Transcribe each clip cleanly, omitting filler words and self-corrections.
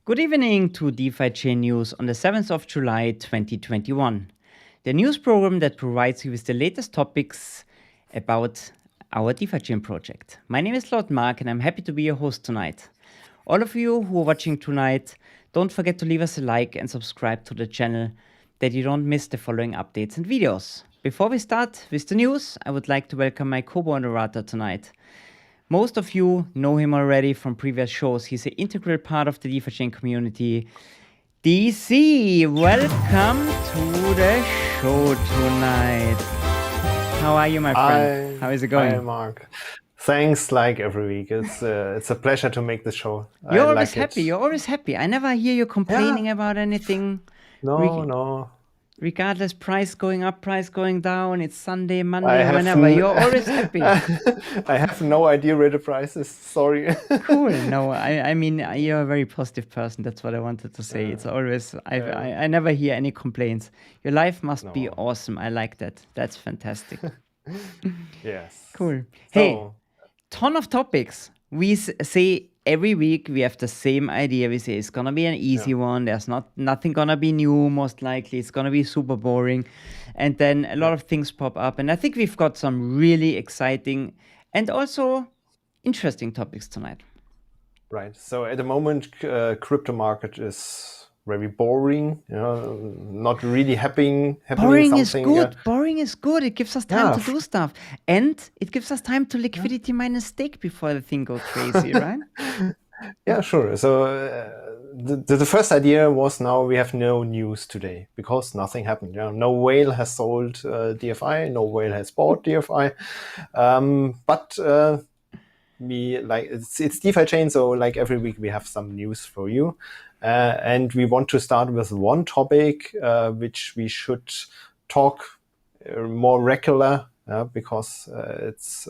Good evening to DeFiChain News on the 7th of July 2021, the news program that provides you with the latest topics about our DeFiChain project. My name is Lord Mark and I'm happy to be your host tonight. All of you who are watching tonight, don't forget to leave us a like and subscribe to the channel that you don't miss the following updates and videos. Before we start with the news, I would like to welcome my co-moderator tonight. Most of you know him already from previous shows. He's an integral part of the DeFiChain community. DC, welcome to the show tonight. How are you, my friend? How is it going? Hi, Mark. Thanks, like every week. It's a pleasure to make the show. You're always happy. You're always happy. I never hear you complaining about anything. No. Regardless, price going up, price going down, it's Sunday, Monday, whenever. You're always happy. I have no idea where the price is. Sorry. Cool. No, I mean, you're a very positive person. That's what I wanted to say. It's always, I never hear any complaints. Your life must be awesome. I like that. That's fantastic. Yes. Cool. Hey, ton of topics. We say every week we have the same idea. We say it's gonna be an easy one. There's nothing gonna be new, most likely. It's gonna be super boring. And then a lot of things pop up. And I think we've got some really exciting and also interesting topics tonight. Right. So at the moment, crypto market is very boring, not really happening. Boring is good. Boring is good. It gives us time to do stuff. And it gives us time to liquidity mine a stake before the thing goes crazy, right? Yeah, sure. So the first idea was now we have no news today because nothing happened. No whale has sold DFI, no whale has bought DFI. But it's DeFiChain, so like every week we have some news for you. And we want to start with one topic which we should talk more regular because it's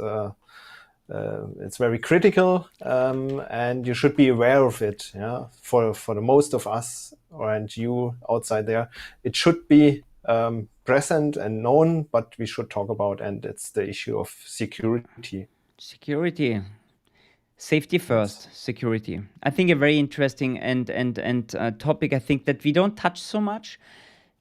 very critical and you should be aware of it. For the most of us and you outside there, it should be present and known, but we should talk about, and it's the issue of security. Safety first, security. I think a very interesting and topic. I think that we don't touch so much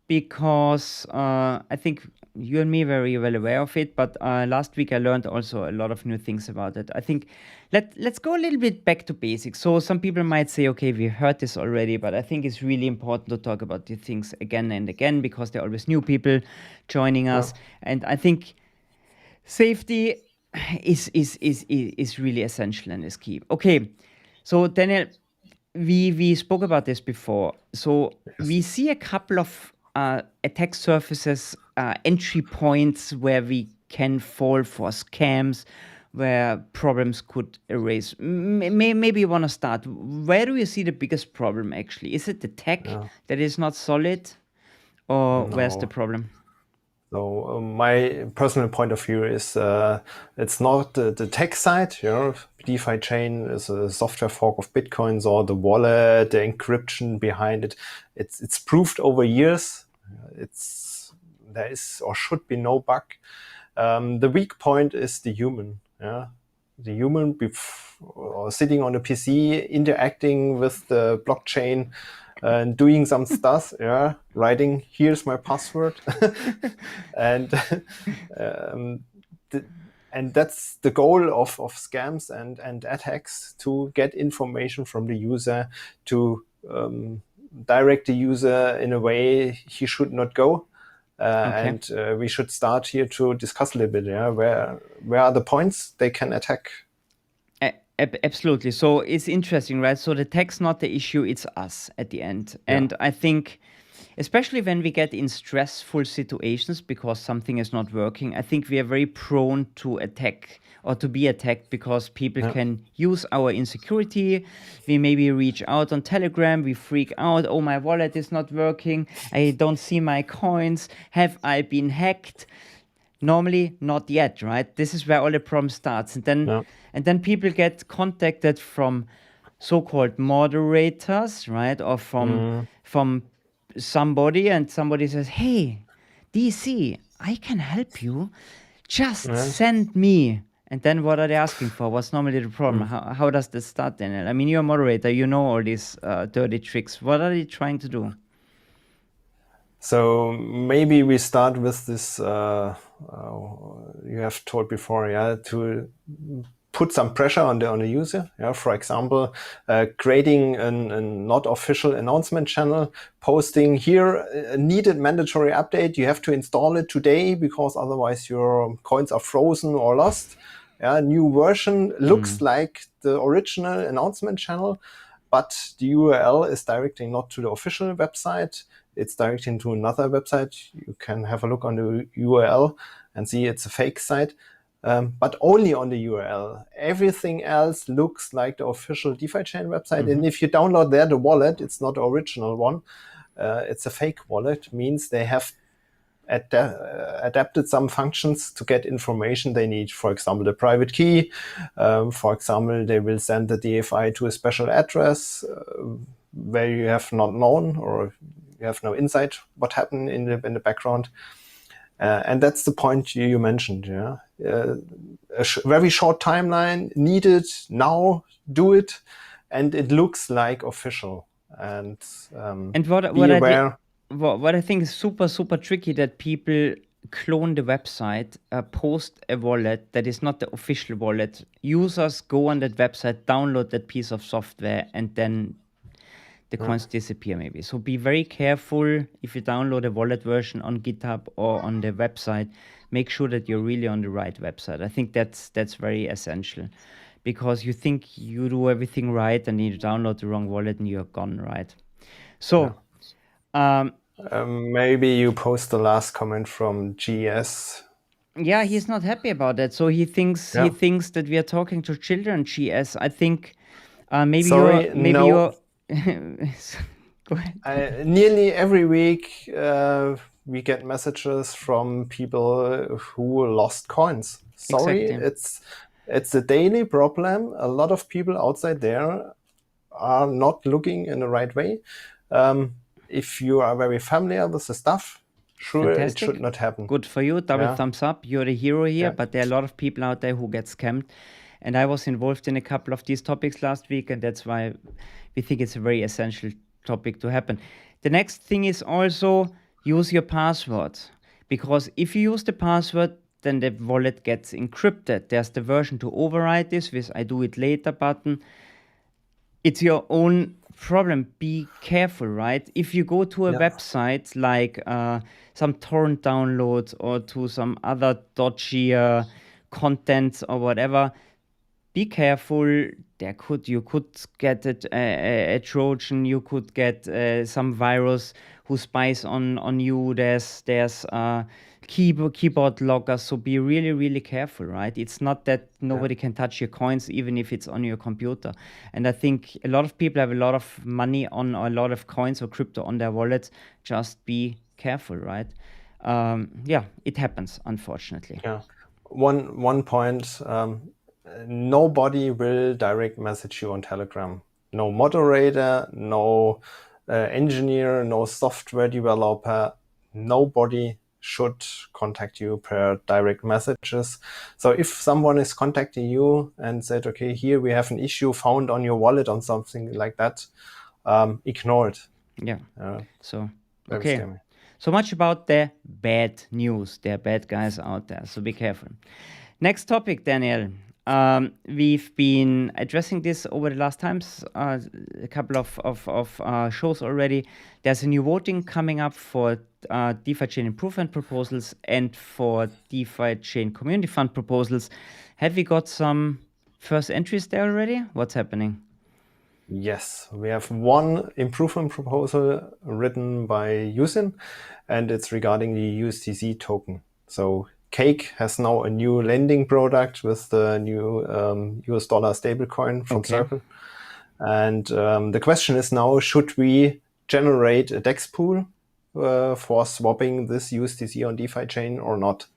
because I think you and me are very well aware of it. But last week I learned also a lot of new things about it. I think let's go a little bit back to basics. So some people might say, okay, we heard this already, but I think it's really important to talk about these things again and again because there are always new people joining us, and I think safety is really essential and is key. Okay, so Daniel, we spoke about this before. So we see a couple of attack surfaces, entry points where we can fall for scams, where problems could arise. Maybe you want to start. Where do you see the biggest problem actually? Is it the tech that is not solid, or where's the problem? So my personal point of view is it's not the tech side. DeFiChain is a software fork of Bitcoins, or the wallet, the encryption behind it. It's proved over years. There is or should be no bug. The weak point is the human. The human sitting on a PC, interacting with the blockchain, and doing some stuff, writing, here's my password. and that's the goal of scams and attacks, to get information from the user, to direct the user in a way he should not go. And we should start here to discuss a little bit, where are the points they can attack. Absolutely. So it's interesting, right? So the tech's not the issue, it's us at the end. And I think, especially when we get in stressful situations because something is not working, I think we are very prone to attack or to be attacked because people can use our insecurity. We maybe reach out on Telegram, we freak out, oh, my wallet is not working, I don't see my coins, have I been hacked? Normally, not yet, right? This is where all the problem starts. And then people get contacted from so-called moderators, right? Or from somebody, and somebody says, hey, DC, I can help you. Just send me And then what are they asking for? What's normally the problem? How does this start, Daniel? I mean, you're a moderator, you know all these dirty tricks. What are they trying to do? So maybe we start with this, you have told before, to put some pressure on the user. For example, creating a not official announcement channel, posting here a needed mandatory update. You have to install it today because otherwise your coins are frozen or lost. New version looks like the original announcement channel, but the URL is directing not to the official website. It's directing to another website. You can have a look on the URL and see it's a fake site. But only on the URL. Everything else looks like the official DeFiChain website. And if you download there the wallet, it's not the original one. It's a fake wallet. Means they have adapted some functions to get information they need. For example, the private key. For example, they will send the DFI to a special address where you have not known or you have no insight what happened in the background. And that's the point you mentioned. A very short timeline needed now. Do it, and it looks like official. And what I think is super tricky that people clone the website, post a wallet that is not the official wallet. Users go on that website, download that piece of software, and then the coins disappear maybe. So be very careful if you download a wallet version on GitHub or on the website. Make sure that you're really on the right website. I think that's very essential, because you think you do everything right and you download the wrong wallet and you're gone, right? So maybe you post the last comment from GS. Yeah, he's not happy about that. So he thinks that we are talking to children. GS, I think maybe you're Go ahead. Nearly every week we get messages from people who lost coins. Sorry, Exactly. it's a daily problem. A lot of people outside there are not looking in the right way. If you are very familiar with the stuff, sure, Fantastic. it should not happen. Good for you. Double thumbs up. You're the hero here. But there are a lot of people out there who get scammed. And I was involved in a couple of these topics last week, and that's why we think it's a very essential topic to happen. The next thing is also use your password, because if you use the password, then the wallet gets encrypted. There's the version to override this with I do it later button. It's your own problem. Be careful, right? If you go to a website like some torrent downloads or to some other dodgy content or whatever, be careful. You could get a Trojan. You could get some virus who spies on you. There's keyboard loggers. So be really careful, right? It's not that nobody can touch your coins, even if it's on your computer. And I think a lot of people have a lot of money on or a lot of coins or crypto on their wallets. Just be careful, right? It happens, unfortunately. One point. Nobody will direct message you on Telegram. No moderator, no engineer, no software developer. Nobody should contact you per direct messages. So if someone is contacting you and said, okay, here we have an issue found on your wallet or something like that, ignore it. Okay. So much about the bad news. There are bad guys out there, so be careful. Next topic, Daniel. We've been addressing this over the last times, a couple of shows already. There's a new voting coming up for DeFiChain improvement proposals and for DeFiChain community fund proposals. Have we got some first entries there already? What's happening? Yes, we have one improvement proposal written by Yusin, and it's regarding the USDC token. So Cake has now a new lending product with the new US dollar stablecoin from Circle. And the question is now, should we generate a DEX pool for swapping this USDC on DeFiChain or not?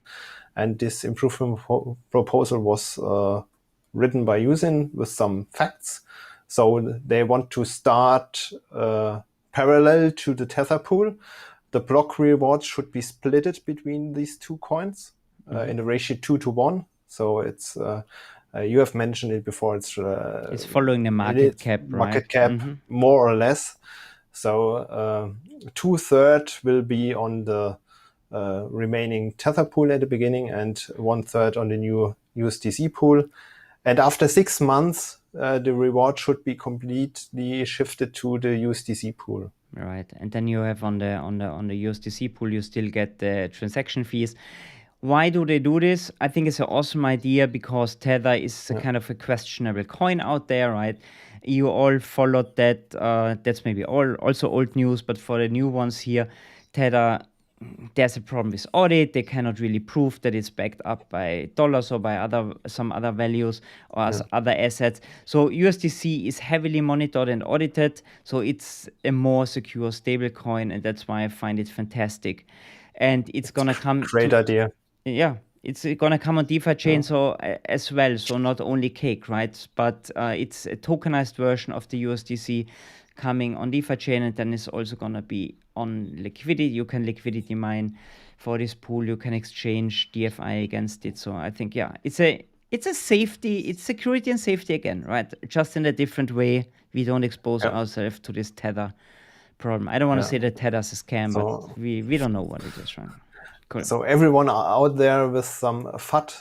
And this improvement proposal was written by Yusin with some facts. So they want to start parallel to the Tether pool. The block rewards should be splitted between these two coins in a ratio 2 to 1. So it's you have mentioned it before. It's following the market cap, market right? cap more or less. So 2/3 will be on the remaining Tether pool at the beginning, and 1/3 on the new USDC pool. And after 6 months, the reward should be completely shifted to the USDC pool. Right, and then you have on the USDC pool, you still get the transaction fees. Why do they do this? I think it's an awesome idea because Tether is a kind of a questionable coin out there, right? You all followed that. That's maybe also old news, but for the new ones here, Tether, there's a problem with audit. They cannot really prove that it's backed up by dollars or by some other values or other assets. So USDC is heavily monitored and audited. So it's a more secure stable coin, and that's why I find it fantastic. And it's gonna come. Great idea. Yeah, it's gonna come on DeFiChain as well. So not only Cake, right? But it's a tokenized version of the USDC coming on DeFiChain, and then it's also gonna be on liquidity. You can liquidity mine for this pool. You can exchange DFI against it. So I think it's a safety, it's security and safety again, right? Just in a different way. We don't expose ourselves to this Tether problem. I don't want to say that Tether's a scam, but we don't know what it is, right? Cool. So everyone out there with some FUD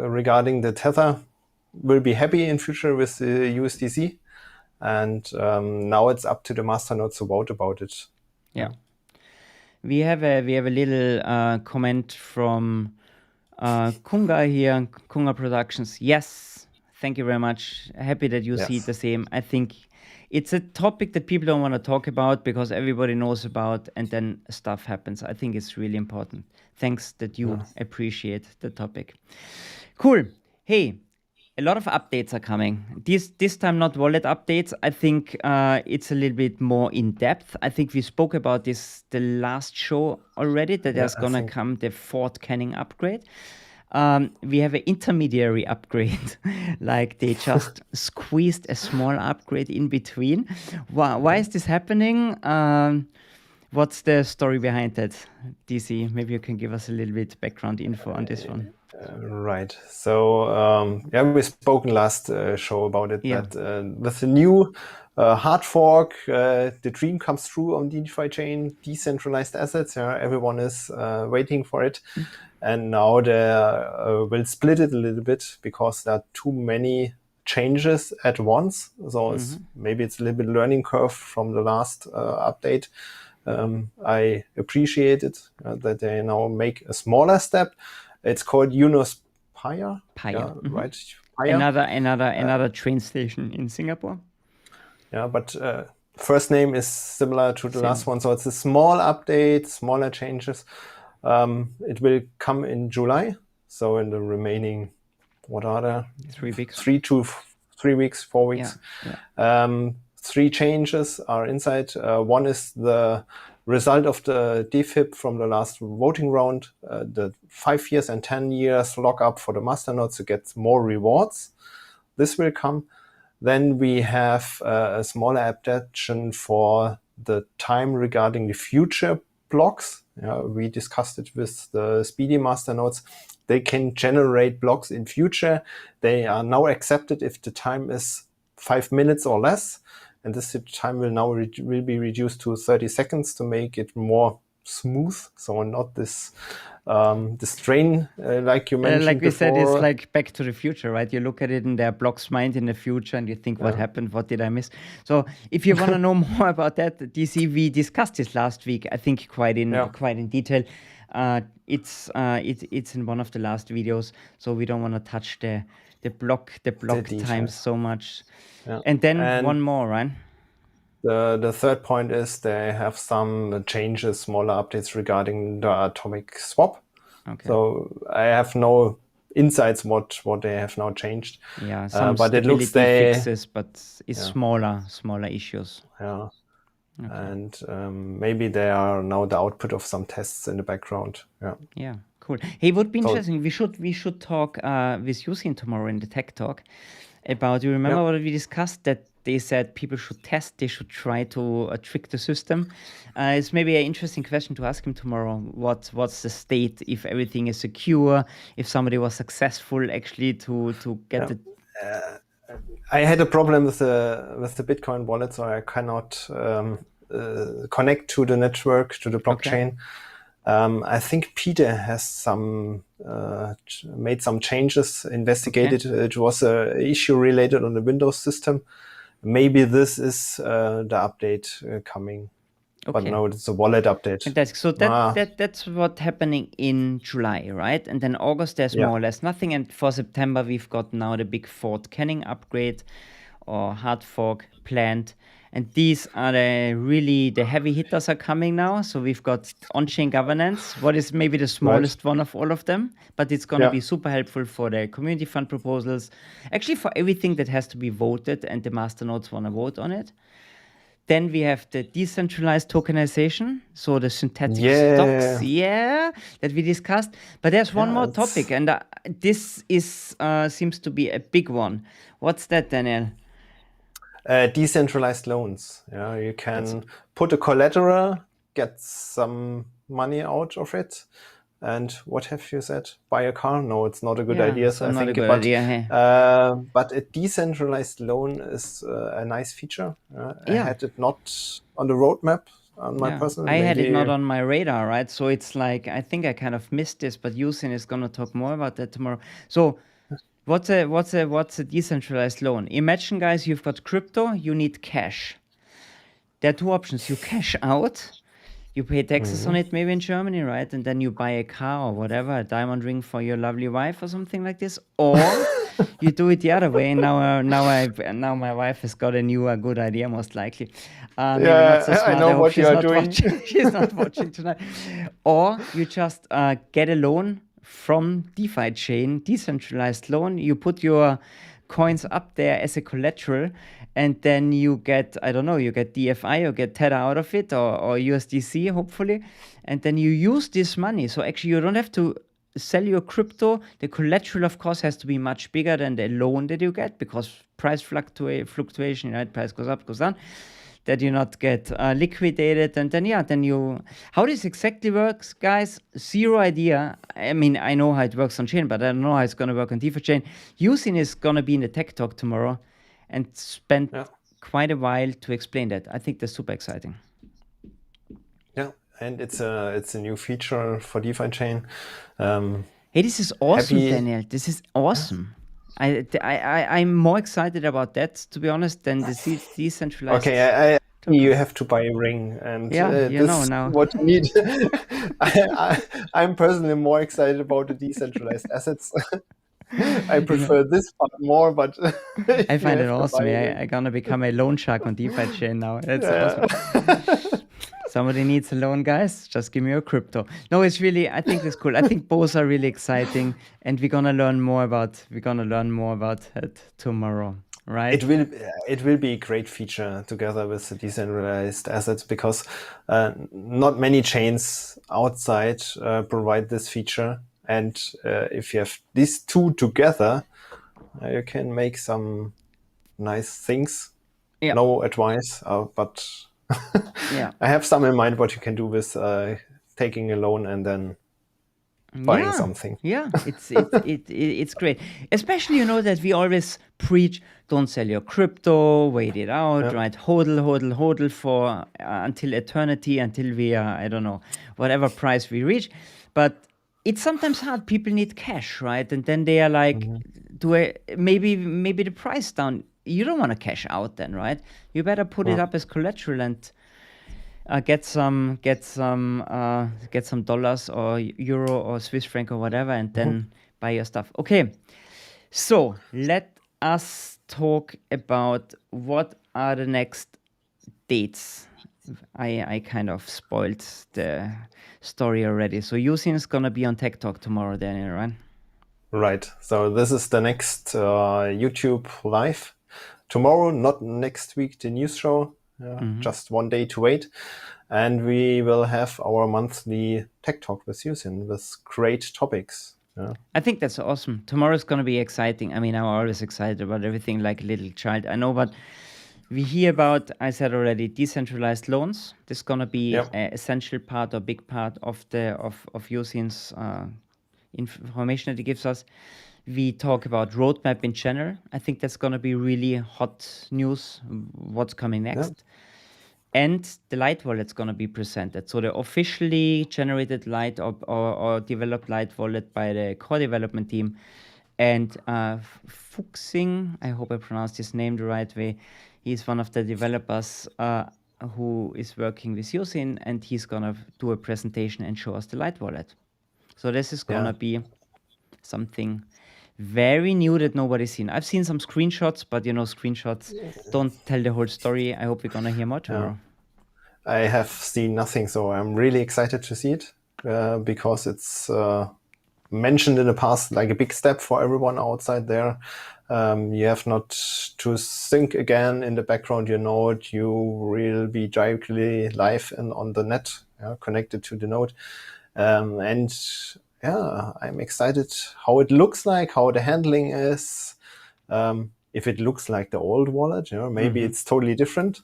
regarding the Tether will be happy in future with the USDC. And now it's up to the masternodes to vote about it. Yeah. We have a little comment from Kunga here, Kunga Productions. Yes, thank you very much. Happy that you see it the same. I think it's a topic that people don't want to talk about because everybody knows about, and then stuff happens. I think it's really important. Thanks that you appreciate the topic. Cool. Hey, a lot of updates are coming. This time not wallet updates. I think it's a little bit more in depth. I think we spoke about this the last show already, that there's gonna come the Fort Canning upgrade. We have an intermediary upgrade, like they just squeezed a small upgrade in between. Why is this happening? What's the story behind that, DC? Maybe you can give us a little bit background info on this one. Right. So we spoke in last show about it. That with the new hard fork, the dream comes true on DeFiChain, decentralized assets. Everyone is waiting for it. And now they will split it a little bit because there are too many changes at once. So maybe it's a little bit learning curve from the last update. I appreciate it that they now make a smaller step. It's called Yunus Paya. Right. Paya. Another train station in Singapore. Yeah, but first name is similar to the last one. So it's a small update, smaller changes. It will come in July. So in the remaining, what are there? 3 weeks. 3 weeks, 4 weeks. Yeah. 3 changes are inside. One is the result of the DFIP from the last voting round, the 5 years and 10 years lockup for the masternodes to get more rewards. This will come. Then we have a smaller adaptation for the time regarding the future blocks. We discussed it with the Speedy masternodes. They can generate blocks in future. They are now accepted if the time is 5 minutes or less. And this time will now will be reduced to 30 seconds to make it more smooth. So not this strain like you mentioned like we before. said, it's like Back to the Future, right? You look at it in their blocks mined in the future and you think, what happened? What did I miss? So if you want to know more about that, DC, we discussed this last week, I think quite in detail. It's in one of the last videos, so we don't want to touch the block time so much. Yeah. And then one more, right? The third point is they have some changes, smaller updates regarding the atomic swap. Okay. So I have no insights what they have now changed. Yeah, some but it looks fixes, but it's smaller issues. Yeah. Okay. And maybe they are now the output of some tests in the background. Yeah, cool. Hey, it would be interesting. We should talk with Yusin tomorrow in the Tech Talk about. You remember what we discussed, that they said people should test, they should try to trick the system. It's maybe an interesting question to ask him tomorrow. What's the state if everything is secure, if somebody was successful actually to get it. I had a problem with the Bitcoin wallet, so I cannot connect to the network, to the blockchain. I think Peter has made some changes, investigated. It was an issue related on the Windows system. Maybe this is the update coming. But no, it's a wallet update. Fantastic. So that's what's happening in July, right? And then August, there's more or less nothing. And for September, we've got now the big Fort Canning upgrade or hard fork planned. And these are the heavy hitters are coming now. So we've got on-chain governance, what is maybe the smallest one of all of them, but it's going to be super helpful for the community fund proposals, actually for everything that has to be voted and the masternodes want to vote on it. Then we have the decentralized tokenization, so the synthetic stocks, that we discussed. But there's one more topic, and this is seems to be a big one. What's that, Daniel? Decentralized loans. Yeah, you can put a collateral, get some money out of it. And what have you said? Buy a car? No, it's not a good idea. So I think, a good idea. But a decentralized loan is a nice feature. I had it not on the roadmap on my personal. I had it not on my radar, right? So it's like I think I kind of missed this, but Yusin is gonna talk more about that tomorrow. So what's a decentralized loan? Imagine, guys, you've got crypto, you need cash. There are two options: you cash out. You pay taxes on it, maybe in Germany, right? And then you buy a car or whatever, a diamond ring for your lovely wife or something like this. Or you do it the other way. Now my wife has got a new good idea, most likely. Not so smart. I know what you are doing. She's not watching tonight. Or you just get a loan from DeFiChain, decentralized loan. You put your coins up there as a collateral, and then you get, I don't know, you get DFI or get Tether out of it, or USDC, hopefully, and then you use this money. So actually you don't have to sell your crypto. The collateral, of course, has to be much bigger than the loan that you get, because price fluctuation, right? Price goes up, goes down, that you not get liquidated. And then how this exactly works, guys, zero idea. I mean, I know how it works on chain, but I don't know how it's going to work on DeFiChain. Yusin is going to be in the tech talk tomorrow and spend quite a while to explain that. I think that's super exciting. Yeah, and it's a new feature for DeFiChain. Hey, this is awesome, Daniel. This is awesome. I'm more excited about that, to be honest, than the decentralized. Okay, you have to buy a ring, and you know now what you need. I'm personally more excited about the decentralized assets. I prefer this part more, but I find it awesome. I'm gonna become a loan shark on DeFiChain now. That's awesome. Somebody needs a loan, guys. Just give me your crypto. No, it's really. I think it's cool. I think both are really exciting, and we're gonna learn more about it tomorrow, right? It will be a great feature together with the decentralized assets, because not many chains outside provide this feature. And if you have these two together, you can make some nice things. No advice, but I have some in mind what you can do with taking a loan and then buying something. Yeah, it's great. Especially, that we always preach, don't sell your crypto, wait it out, right? Hodl for until eternity, until we are, I don't know, whatever price we reach. But it's sometimes hard. People need cash, right? And then they are like, maybe the price down. You don't want to cash out then, right? You better put it up as collateral and get some dollars or euro or Swiss franc or whatever, and then buy your stuff. Okay, so let us talk about what are the next dates. I kind of spoiled the story already. So Yusin is gonna be on Tech Talk tomorrow, Daniel, right? Right. So this is the next YouTube live tomorrow, not next week. The news show, just one day to wait, and we will have our monthly Tech Talk with Yusin with great topics. Yeah. I think that's awesome. Tomorrow's gonna be exciting. I mean, I'm always excited about everything like a little child. I know, but We hear about, I said already, decentralized loans. This is gonna be Yep. an essential part or big part of Yosin's information that he gives us. We talk about roadmap in general. I think that's gonna be really hot news. What's coming next? And the Light wallet's gonna be presented. So the officially generated Light or developed Light wallet by the core development team. And Fuxing, I hope I pronounced his name the right way. He's one of the developers who is working with Yosin, and he's gonna do a presentation and show us the Light wallet. So this is gonna be something very new that nobody's seen. I've seen some screenshots, but screenshots don't tell the whole story. I hope we're gonna hear more tomorrow. I have seen nothing, so I'm really excited to see it because it's mentioned in the past like a big step for everyone outside there. You have not to sync again in the background your node. You will be directly live and on the net, connected to the node. And I'm excited how it looks like, how the handling is. If it looks like the old wallet, maybe it's totally different.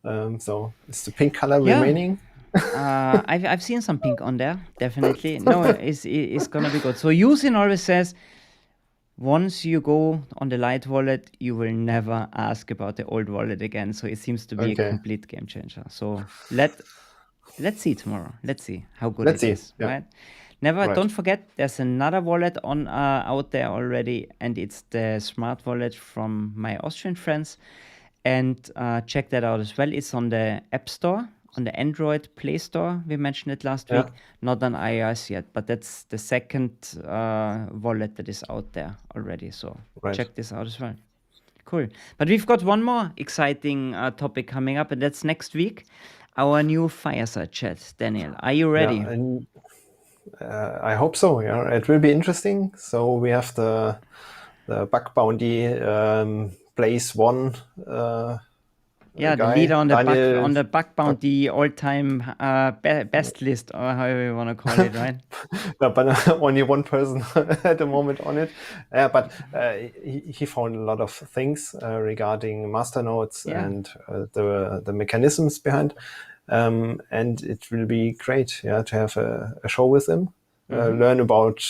So is the pink color remaining? I've seen some pink on there, definitely. No, it's gonna be good. So Yusin always says, once you go on the Light wallet, you will never ask about the old wallet again. So it seems to be a complete game changer. So let's see tomorrow. Let's see how good it is, right? Don't forget, there's another wallet on out there already, and it's the smart wallet from my Austrian friends. And check that out as well. It's on the App Store, on the Android Play Store. We mentioned it last week. Not on iOS yet, but that's the second wallet that is out there already. So check this out as well. Cool. But we've got one more exciting topic coming up, and that's next week. Our new fireside chat. Daniel, are you ready? I hope so. Yeah, it will be interesting. So we have the bug bounty place one. The leader on the bug bounty all-time best list, or however you want to call it, right? But only one person at the moment on it. But he found a lot of things regarding masternodes and the mechanisms behind. And it will be great, to have a show with him, learn about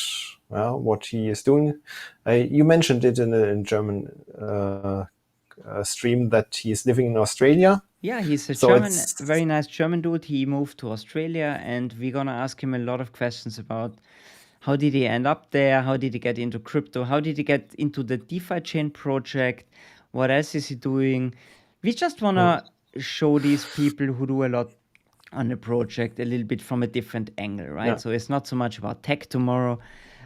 what he is doing. You mentioned it in a German stream that he is living in Australia. Yeah, he's a very nice German dude. He moved to Australia, and we're gonna ask him a lot of questions about how did he end up there, how did he get into crypto, how did he get into the DeFiChain project, what else is he doing. We just wanna show these people who do a lot on the project a little bit from a different angle, right? So it's not so much about tech tomorrow.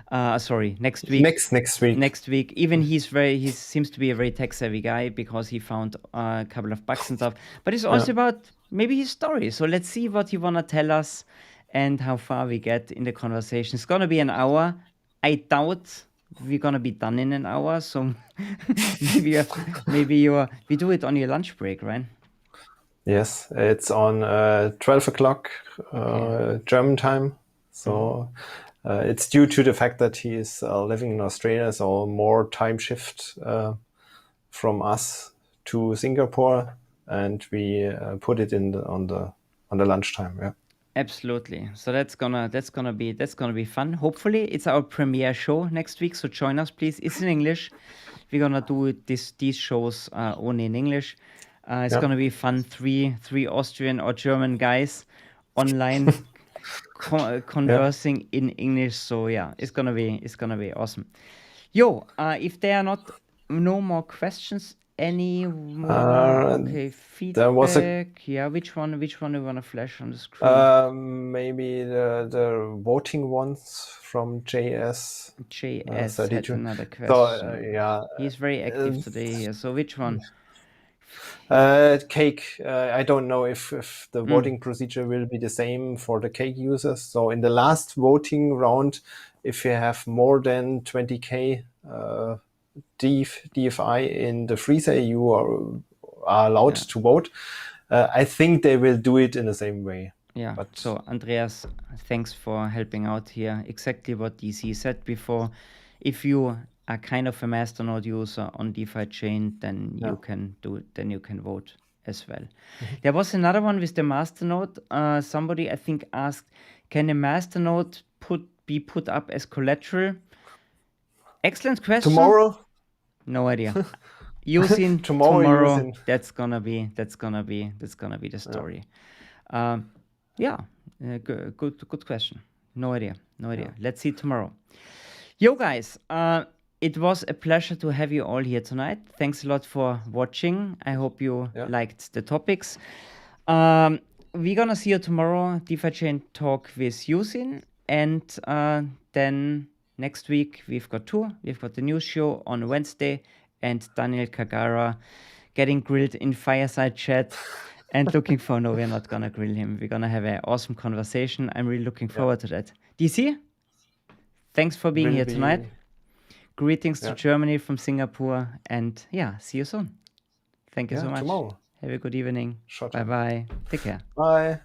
Next week. Next week. Even he seems to be a very tech savvy guy because he found a couple of bugs and stuff. But it's also about maybe his story. So let's see what he wanna tell us and how far we get in the conversation. It's gonna be an hour. I doubt we're gonna be done in an hour. So maybe we do it on your lunch break, right? Yes, it's on 12 o'clock German time. So it's due to the fact that he is living in Australia, so more time shift from us to Singapore, and we put it on the lunchtime. Yeah. Absolutely. So that's gonna be fun. Hopefully, it's our premiere show next week. So join us, please. It's in English. We're gonna do these shows only in English. It's gonna be fun. Three Austrian or German guys online conversing in English. So yeah, it's gonna be awesome. If there are no more questions anymore, feedback. There was which one do you wanna flash on the screen? Maybe the voting ones from JS. JS had another question. So, he's very active today here. So which one? Cake. I don't know if the voting procedure will be the same for the Cake users. So in the last voting round, if you have more than 20k DFI in the freezer, you are allowed to vote. I think they will do it in the same way. Yeah. So Andreas, thanks for helping out here. Exactly what DC said before. If you are kind of a masternode user on DeFiChain, then Yeah. you can do it. Then you can vote as well. There was another one with the masternode. Somebody I think asked, can a masternode be put up as collateral? Excellent question. Tomorrow? No idea. Using Tomorrow using. that's gonna be the story. Yeah, good question. No idea. Let's see tomorrow. Yo guys, it was a pleasure to have you all here tonight. Thanks a lot for watching. I hope you liked the topics. We're gonna see you tomorrow. DeFiChain talk with Yusin, and then next week we've got two. We've got the news show on Wednesday, and Daniel Kagara getting grilled in fireside chat. And looking for, no, we're not gonna grill him. We're gonna have an awesome conversation. I'm really looking forward to that. DC, thanks for being here tonight. Greetings to Germany from Singapore, and see you soon. Thank you so much. Tomorrow. Have a good evening. Bye-bye. Take care. Bye.